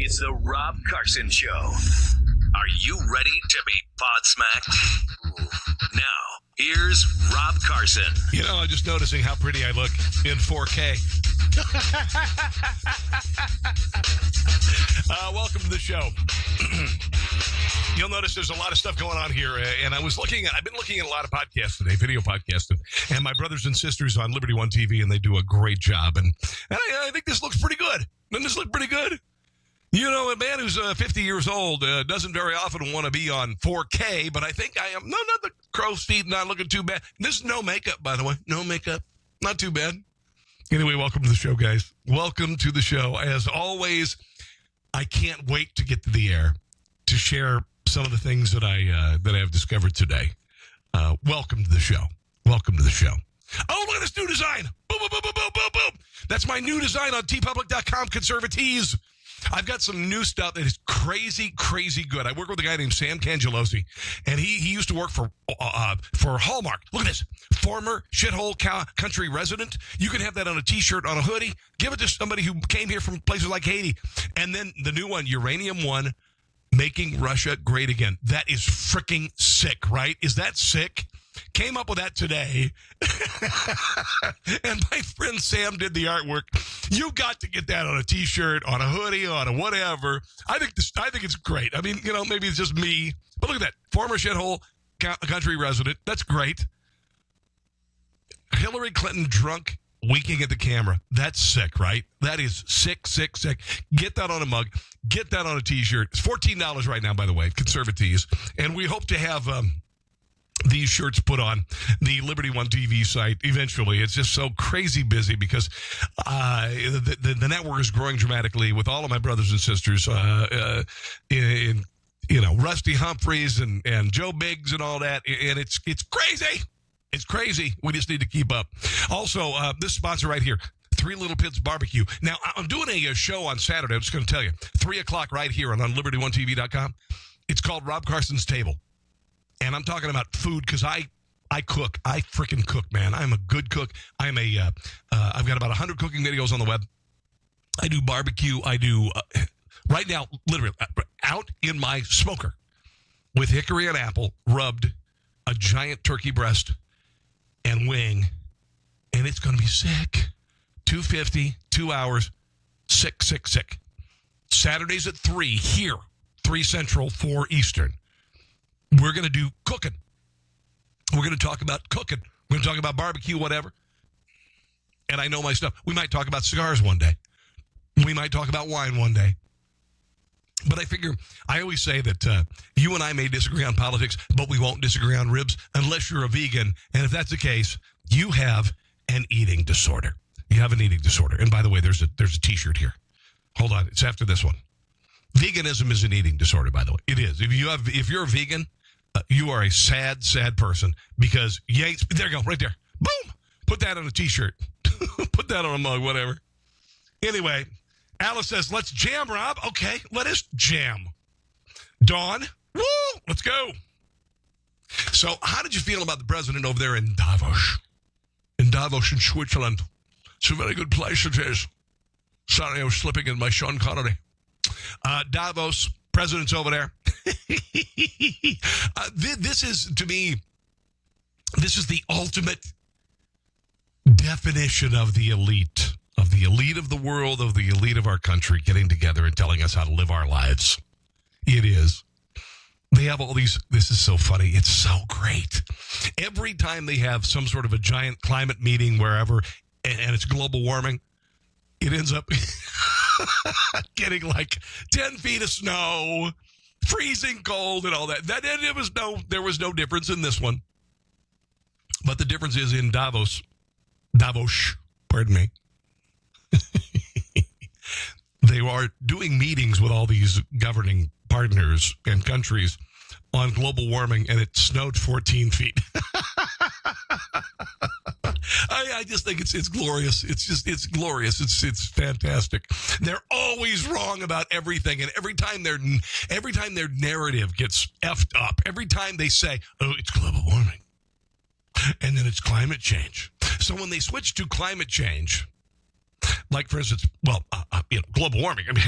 It's the Rob Carson Show. Are you ready to be pod smacked? Now, here's Rob Carson. You know, I'm just noticing how pretty I look in 4K. Welcome to the show. You'll notice there's a lot of stuff going on here, and I've been looking at a lot of podcasts today, video podcasts, and my brothers and sisters on Liberty One TV, and they do a great job, and I think this looks pretty good. Doesn't this look pretty good? You know, a man who's 50 years old doesn't very often want to be on 4K, but I think I am. No, not the crow's feet, not looking too bad. This is no makeup, by the way. No makeup. Not too bad. Anyway, welcome to the show, guys. Welcome to the show. As always, I can't wait to get to the air to share some of the things that I have discovered today. Welcome to the show. Welcome to the show. Oh, look at this new design. Boom, boom, boom, boom, boom, boom, boom. That's my new design on tpublic.com, Conservatees. I've got some new stuff that is crazy, crazy good. I work with a guy named Sam Cangelosi, and he used to work for Hallmark. Look at this. Former shithole country resident. You can have that on a T-shirt, on a hoodie. Give it to somebody who came here from places like Haiti. And then the new one, Uranium One, Making Russia Great Again. That is freaking sick, right? Is that sick? Came up with that today. And my friend Sam did the artwork. You got to get that on a T-shirt, on a hoodie, on a whatever. I think it's great. I mean, you know, maybe it's just me. But look at that. Former shithole country resident. That's great. Hillary Clinton drunk, winking at the camera. That's sick, right? That is sick, sick, sick. Get that on a mug. Get that on a T-shirt. It's $14 right now, by the way, Conservatees. And we hope to have these shirts put on the Liberty One TV site eventually. It's just so crazy busy because the network is growing dramatically with all of my brothers and sisters in Rusty Humphreys and Joe Biggs and all that. And it's crazy. It's crazy. We just need to keep up. Also, this sponsor right here, Three Little Pigs Barbecue. Now, I'm doing a show on Saturday. I'm just going to tell you. 3 o'clock right here on LibertyOneTV.com. It's called Rob Carson's Table. And I'm talking about food because I cook. I freaking cook, man. I'm a good cook. I've got about 100 cooking videos on the web. I do barbecue. I do, right now, literally, out in my smoker with hickory and apple, rubbed a giant turkey breast and wing. And it's going to be sick. $250, 2 hours, sick, sick, sick. Saturdays at 3 here, 3 Central, 4 Eastern. We're going to do cooking. We're going to talk about cooking. We're going to talk about barbecue, whatever. And I know my stuff. We might talk about cigars one day. We might talk about wine one day. But I figure, I always say that you and I may disagree on politics, but we won't disagree on ribs unless you're a vegan. And if that's the case, you have an eating disorder. You have an eating disorder. And by the way, there's a T-shirt here. Hold on. It's after this one. Veganism is an eating disorder, by the way. It is. If you're a vegan, you are a sad, sad person because you ain't. There you go, right there. Boom! Put that on a T-shirt. Put that on a mug, whatever. Anyway, Alice says, let's jam, Rob. Okay, let us jam. Dawn, woo! Let's go. So, how did you feel about the president over there in Davoss? In Davoss, in Switzerland. It's a very good place it is. Sorry, I was slipping in my Sean Connery. Davoss, president's over there. This is, to me, this is the ultimate definition of the elite of the world, of the elite of our country getting together and telling us how to live our lives. It is. They have all these, this is so funny. It's so great. Every time they have some sort of a giant climate meeting wherever, and it's global warming, it ends up getting like 10 feet of snow, freezing cold and all that. There was no difference in this one. But the difference is in Davoss, pardon me. They are doing meetings with all these governing partners and countries on global warming, and it snowed 14 feet. I just think it's glorious. It's glorious. It's fantastic. They're always wrong about everything, and every time their narrative gets effed up, every time they say, "Oh, it's global warming," and then it's climate change. So when they switch to climate change, like for instance, global warming. I mean,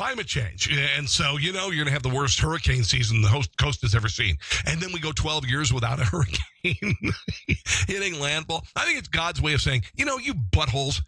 climate change. And so, you're going to have the worst hurricane season the coast has ever seen. And then we go 12 years without a hurricane hitting landfall. I think it's God's way of saying, you buttholes,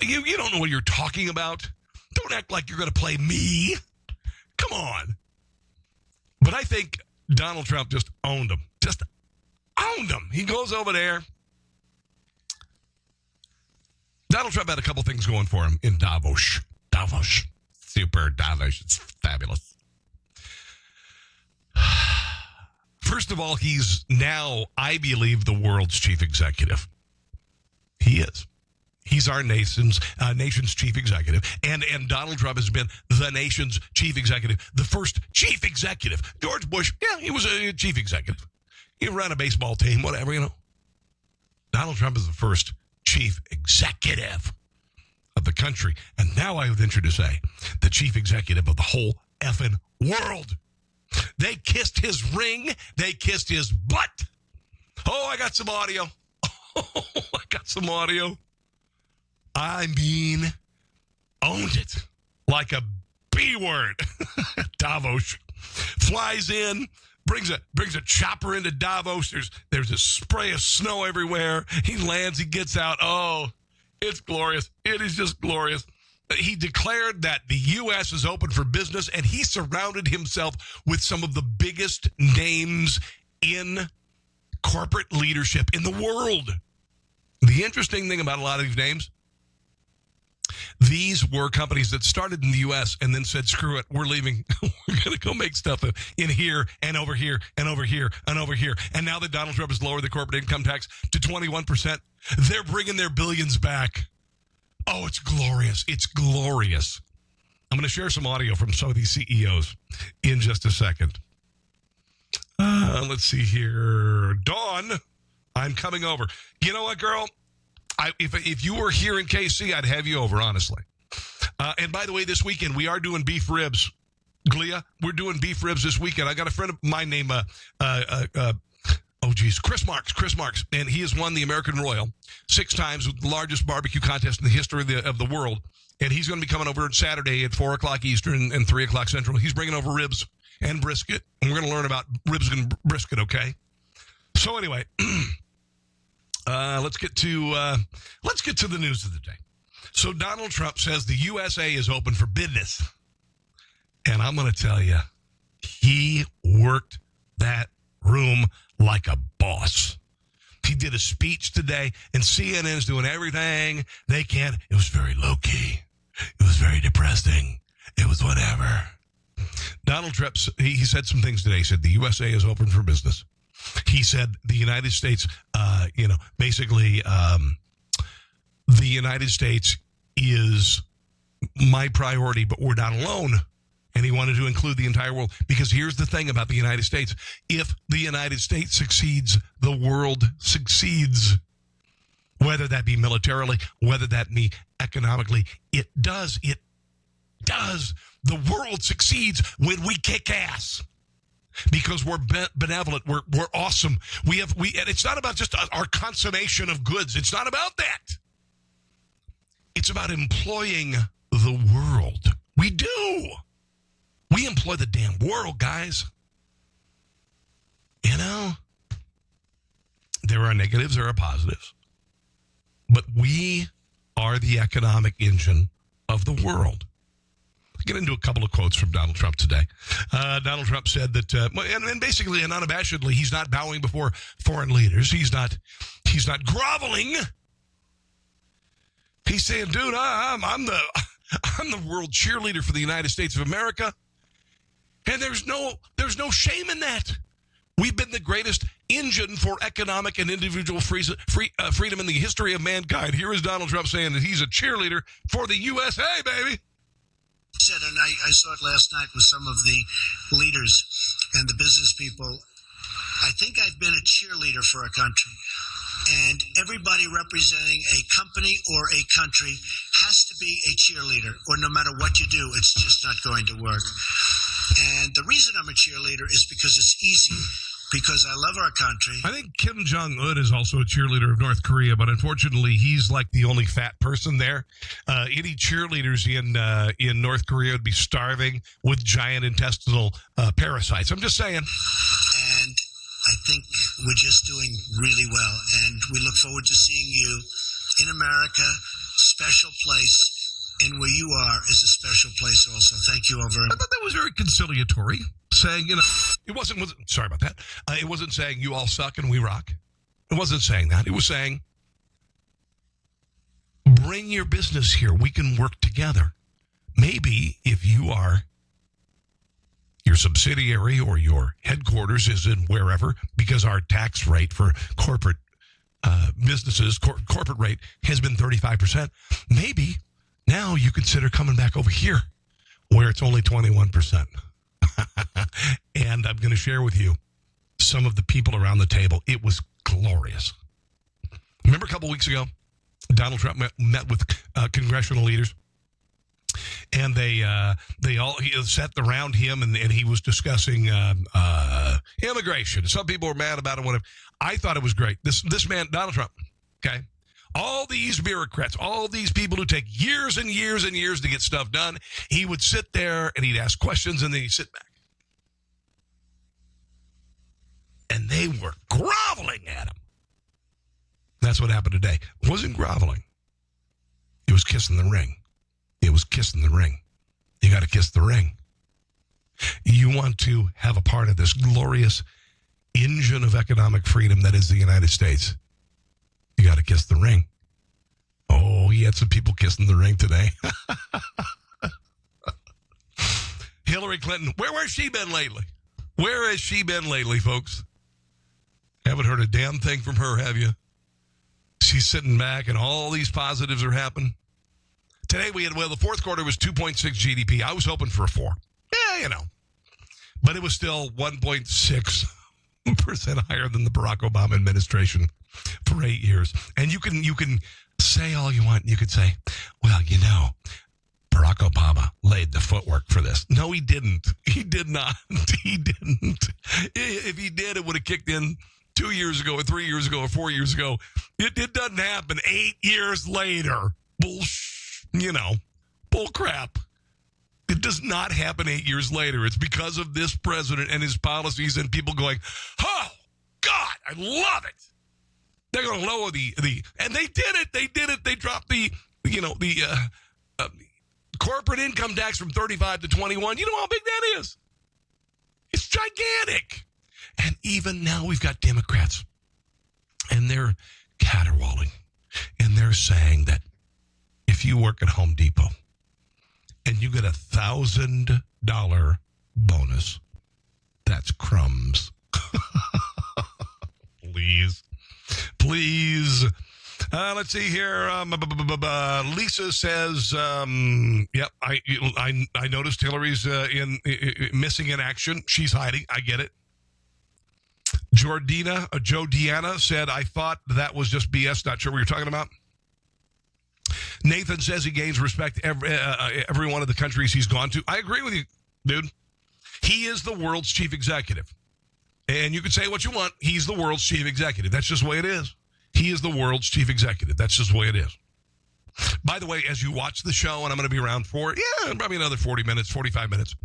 you don't know what you're talking about. Don't act like you're going to play me. Come on. But I think Donald Trump just owned him. Just owned him. He goes over there. Donald Trump had a couple things going for him in Davoss. Davoss. Super Davoss. It's fabulous. First of all, he's now, I believe, the world's chief executive. He is. He's our nation's chief executive. And Donald Trump has been the nation's chief executive, the first chief executive. George Bush, yeah, he was a chief executive. He ran a baseball team, whatever, Donald Trump is the first chief executive of the country. And now I would venture to say the chief executive of the whole effing world. They kissed his ring. They kissed his butt. Oh, I got some audio. I mean, owned it like a B word. Davoss flies in, brings a chopper into Davoss. There's a spray of snow everywhere. He lands, he gets out. Oh, it's glorious. It is just glorious. He declared that the U.S. is open for business, and he surrounded himself with some of the biggest names in corporate leadership in the world. The interesting thing about a lot of these names, these were companies that started in the U.S. and then said, screw it, we're leaving. We're going to go make stuff in here and over here and over here and over here. And now that Donald Trump has lowered the corporate income tax to 21%, they're bringing their billions back. Oh, it's glorious. It's glorious. I'm going to share some audio from some of these CEOs in just a second. Let's see here. Dawn, I'm coming over. You know what, girl? If you were here in KC, I'd have you over, honestly. And by the way, this weekend, we are doing beef ribs. Glia, we're doing beef ribs this weekend. I got a friend of mine named, Chris Marks. And he has won the American Royal 6 times, with the largest barbecue contest in the history of the world. And he's going to be coming over Saturday at 4 o'clock Eastern and 3 o'clock Central. He's bringing over ribs and brisket. And we're going to learn about ribs and brisket, okay? So anyway, let's get to the news of the day. So Donald Trump says the USA is open for business. And I'm going to tell you, he worked that room like a boss. He did a speech today, and CNN's doing everything they can. It was very low-key. It was very depressing. It was whatever. Donald Trump, he said some things today. He said the USA is open for business. He said the United States, basically the United States is my priority, but we're not alone. And he wanted to include the entire world, because here's the thing about the United States. If the United States succeeds, the world succeeds. Whether that be militarily, whether that be economically, it does. It does. The world succeeds when we kick ass. Because we're benevolent, we're awesome. And it's not about just our consummation of goods. It's not about that. It's about employing the world. We do. We employ the damn world, guys. There are negatives, there are positives. But we are the economic engine of the world. I'll get into a couple of quotes from Donald Trump today. Donald Trump said that, and basically and unabashedly, he's not bowing before foreign leaders. He's not groveling. He's saying, dude, I'm the world cheerleader for the United States of America. And there's no shame in that. We've been the greatest engine for economic and individual freedom in the history of mankind. Here is Donald Trump saying that he's a cheerleader for the USA, baby. Said, and I saw it last night with some of the leaders and the business people. I think I've been a cheerleader for a country. And everybody representing a company or a country has to be a cheerleader, or no matter what you do, it's just not going to work. And the reason I'm a cheerleader is because it's easy because I love our country. I think Kim Jong-un is also a cheerleader of North Korea, but unfortunately, he's like the only fat person there. Any cheerleaders in North Korea would be starving with giant intestinal parasites. I'm just saying. And I think we're just doing really well. And we look forward to seeing you in America. Special place. And where you are is a special place also. Thank you all very much. I thought that was very conciliatory, saying, it wasn't sorry about that. It wasn't saying you all suck and we rock. It wasn't saying that. It was saying, bring your business here. We can work together. Maybe if your subsidiary or your headquarters is in wherever, because our tax rate for corporate businesses, corporate rate has been 35%, maybe now you consider coming back over here where it's only 21%. And I'm going to share with you some of the people around the table. It was glorious. Remember a couple weeks ago, Donald Trump met with congressional leaders, and they all sat around him, and he was discussing immigration. Some people were mad about it. Whatever. I thought it was great. This man, Donald Trump, okay. All these bureaucrats, all these people who take years and years and years to get stuff done, he would sit there and he'd ask questions and then he'd sit back. And they were groveling at him. That's what happened today. It wasn't groveling. It was kissing the ring. It was kissing the ring. You got to kiss the ring. You want to have a part of this glorious engine of economic freedom that is the United States. You got to kiss the ring. Oh, he had some people kissing the ring today. Hillary Clinton, where has she been lately? Where has she been lately, folks? Haven't heard a damn thing from her, have you? She's sitting back and all these positives are happening. Today the fourth quarter was 2.6 GDP. I was hoping for a 4. Yeah, But it was still 1.6% higher than the Barack Obama administration for 8 years. And you can say all you want. You could say, well, Barack Obama laid the footwork for this. No, he didn't. He did not. He didn't. If he did, it would have kicked in 2 years ago or 3 years ago or 4 years ago. It doesn't happen 8 years later. Bull crap. It does not happen 8 years later. It's because of this president and his policies and people going, oh, God, I love it. They're going to lower the and they did it. They did it. They dropped the corporate income tax from 35 to 21. You know how big that is? It's gigantic. And even now we've got Democrats, and they're caterwauling, and they're saying that if you work at Home Depot and you get $1,000 bonus, that's crumbs. Please. Let's see here. Lisa says, "Yep, I noticed Hillary's missing in action. She's hiding. I get it." Jodiana said, "I thought that was just BS. Not sure what you're talking about." Nathan says he gains respect every one of the countries he's gone to. I agree with you, dude. He is the world's chief executive. And you can say what you want. He's the world's chief executive. That's just the way it is. He is the world's chief executive. That's just the way it is. By the way, as you watch the show, and I'm going to be around for, probably another 40 minutes, 45 minutes,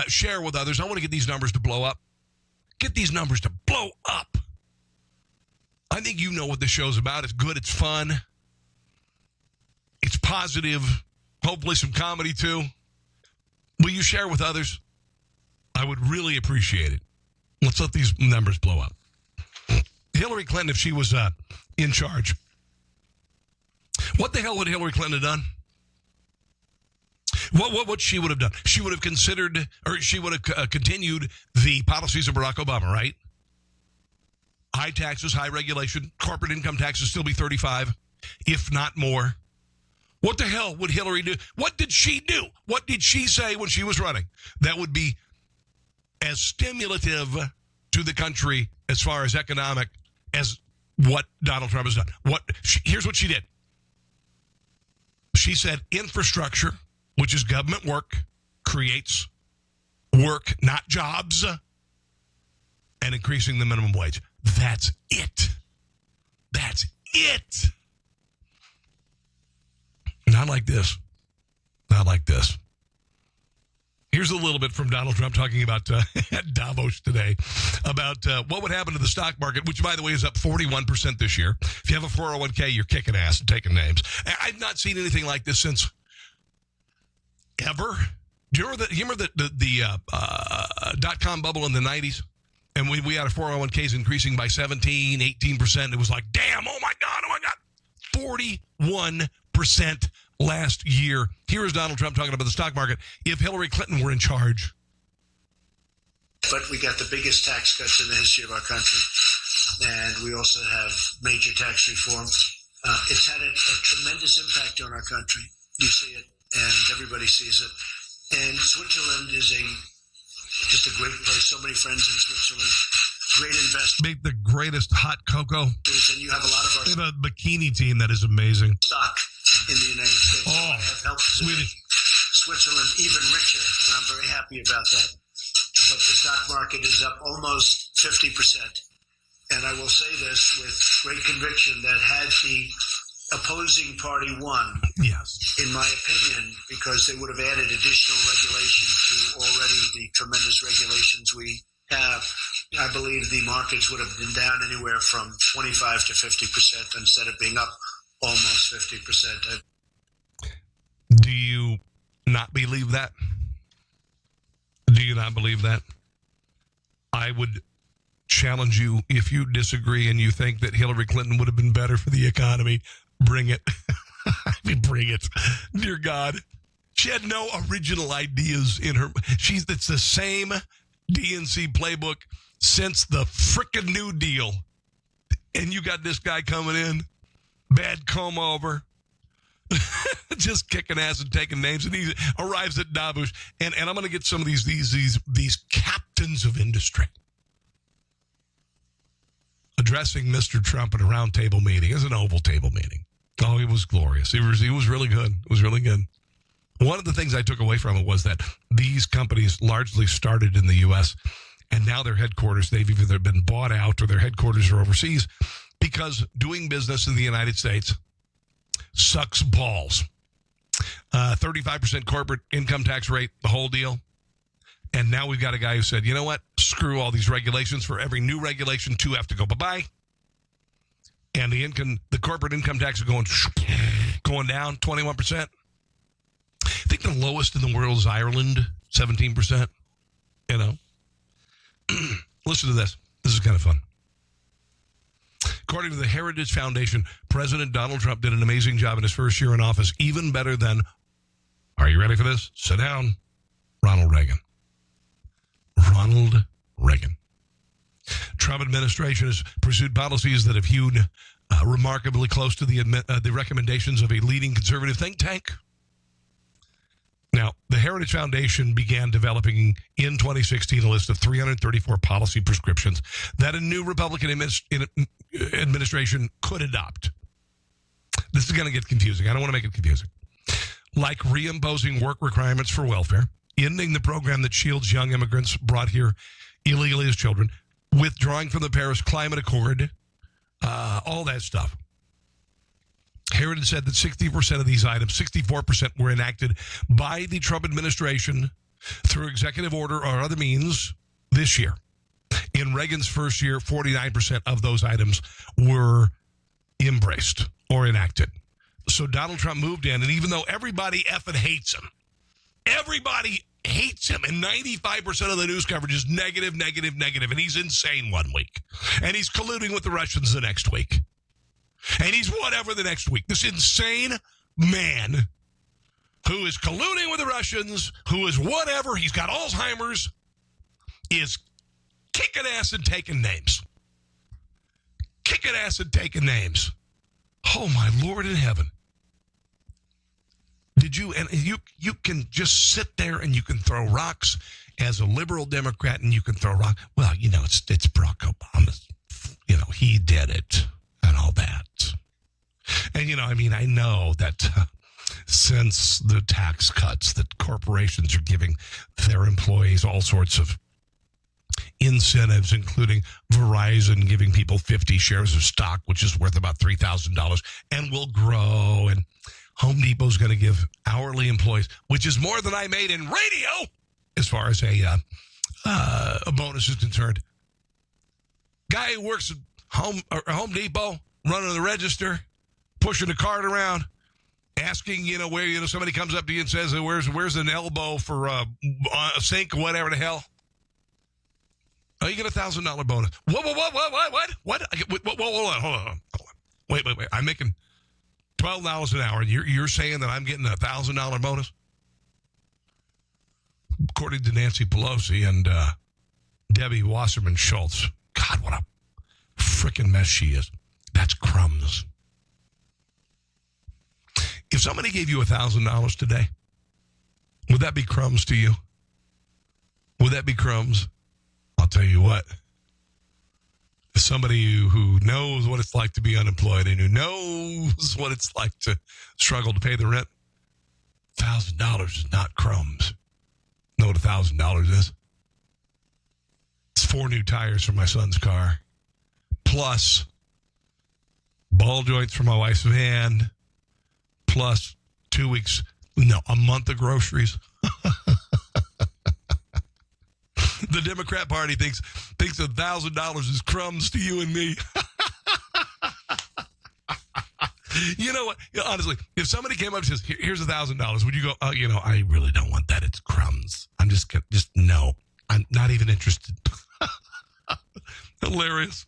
share with others. I want to get these numbers to blow up. Get these numbers to blow up. I think you know what the show's about. It's good. It's fun. It's positive. Hopefully some comedy, too. Will you share with others? I would really appreciate it. Let's let these numbers blow up. Hillary Clinton, if she was in charge, what the hell would Hillary Clinton have done? What she would have done? She would have considered, or she would have continued the policies of Barack Obama, right? High taxes, high regulation, corporate income taxes still be 35, if not more. What the hell would Hillary do? What did she do? What did she say when she was running that would be as stimulative to the country as far as economic as what Donald Trump has done? Here's what she did. She said infrastructure, which is government work, creates work, not jobs. and increasing the minimum wage. That's it. That's it. Not like this. Not like this. Here's a little bit from Donald Trump talking about at Davos today about what would happen to the stock market, which, by the way, is up 41% this year. If you have a 401k, you're kicking ass and taking names. I've not seen anything like this since ever. Do you remember the dot-com bubble in the 90s? And we had our 401ks increasing by 17, 18%. It was like, damn, oh my God. 41% last year. Here is Donald Trump talking about the stock market if Hillary Clinton were in charge. But we got the biggest tax cuts in the history of our country. And we also have major tax reform. It's had a tremendous impact on our country. You see it, and everybody sees it. And Switzerland is just a great place. So many friends in Switzerland. Great investment. Make the greatest hot cocoa. And you have a lot of our... They have a bikini team that is amazing. Stock in the United States. Oh, have helped Switzerland even richer, and I'm very happy about that. But the stock market is up almost 50%. And I will say this with great conviction that had the opposing party won, yes, in my opinion, because they would have added additional regulation to already the tremendous regulations we have, I believe the markets would have been down anywhere from 25 to 50% instead of being up almost 50%. Do you not believe that? Do you not believe that? I would challenge you, if you disagree and you think that Hillary Clinton would have been better for the economy, bring it. I mean, bring it. Dear God. She had no original ideas in her. It's the same DNC playbook since the frickin' New Deal. And you got this guy coming in, bad comb over, just kicking ass and taking names, and he arrives at Davos. And I'm going to get some of these captains of industry addressing Mr. Trump at a round table meeting. It was an oval table meeting. Oh, it was glorious. He was really good. It was really good. One of the things I took away from it was that these companies largely started in the U.S., and now their headquarters, they've either been bought out or their headquarters are overseas, because doing business in the United States sucks balls. 35% corporate income tax rate, the whole deal. And now we've got a guy who said, you know what? Screw all these regulations. For every new regulation, 2 have to go bye-bye. And the corporate income tax is going down 21%. I think the lowest in the world is Ireland, 17%. You know. Listen to this. This is kind of fun. According to the Heritage Foundation, President Donald Trump did an amazing job in his first year in office, even better than, are you ready for this? Sit down, Ronald Reagan. Ronald Reagan. Trump administration has pursued policies that have hewed remarkably close to the recommendations of a leading conservative think tank. Now, the Heritage Foundation began developing in 2016 a list of 334 policy prescriptions that a new Republican administration could adopt. This is going to get confusing. I don't want to make it confusing. Like reimposing work requirements for welfare, ending the program that shields young immigrants brought here illegally as children, withdrawing from the Paris Climate Accord, all that stuff. Heritage said that 60% of these items, 64% were enacted by the Trump administration through executive order or other means this year. In Reagan's first year, 49% of those items were embraced or enacted. So Donald Trump moved in, and even though everybody effing hates him, everybody hates him, and 95% of the news coverage is negative, and he's insane one week, and he's colluding with the Russians the next week, and he's whatever the next week. This insane man who is colluding with the Russians, who is whatever, he's got Alzheimer's, is kicking ass and taking names. Kicking ass and taking names. Oh, my Lord in heaven. You can just sit there and you can throw rocks as a liberal Democrat, and you can throw rocks. Well, it's Barack Obama. He did it and all that. And, I know that since the tax cuts that corporations are giving their employees all sorts of incentives, including Verizon giving people 50 shares of stock, which is worth about $3,000 and will grow. And Home Depot's going to give hourly employees, which is more than I made in radio as far as a bonus is concerned. Guy who works at Home Depot, running the register, pushing the cart around, asking, where, somebody comes up to you and says, where's an elbow for a sink or whatever the hell? Oh, you get $1,000 bonus. What? Hold on. Wait. I'm making $12 an hour. You're saying that I'm getting $1,000 bonus? According to Nancy Pelosi and Debbie Wasserman Schultz. God, what a freaking mess she is. That's crumbs. If somebody gave you $1,000 today, would that be crumbs to you? Would that be crumbs? I'll tell you what. As somebody who knows what it's like to be unemployed and who knows what it's like to struggle to pay the rent, $1,000 is not crumbs. Know what $1,000 is? It's 4 new tires for my son's car, plus ball joints for my wife's van, plus a month of groceries. The Democrat Party thinks $1,000 is crumbs to you and me. You know what? Honestly, if somebody came up and says, here's $1,000, would you go, I really don't want that. It's crumbs. I'm just no. I'm not even interested. Hilarious.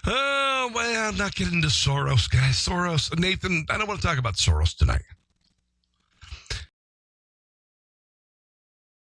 Oh, well, I'm not getting into Soros, guys. Nathan, I don't want to talk about Soros tonight.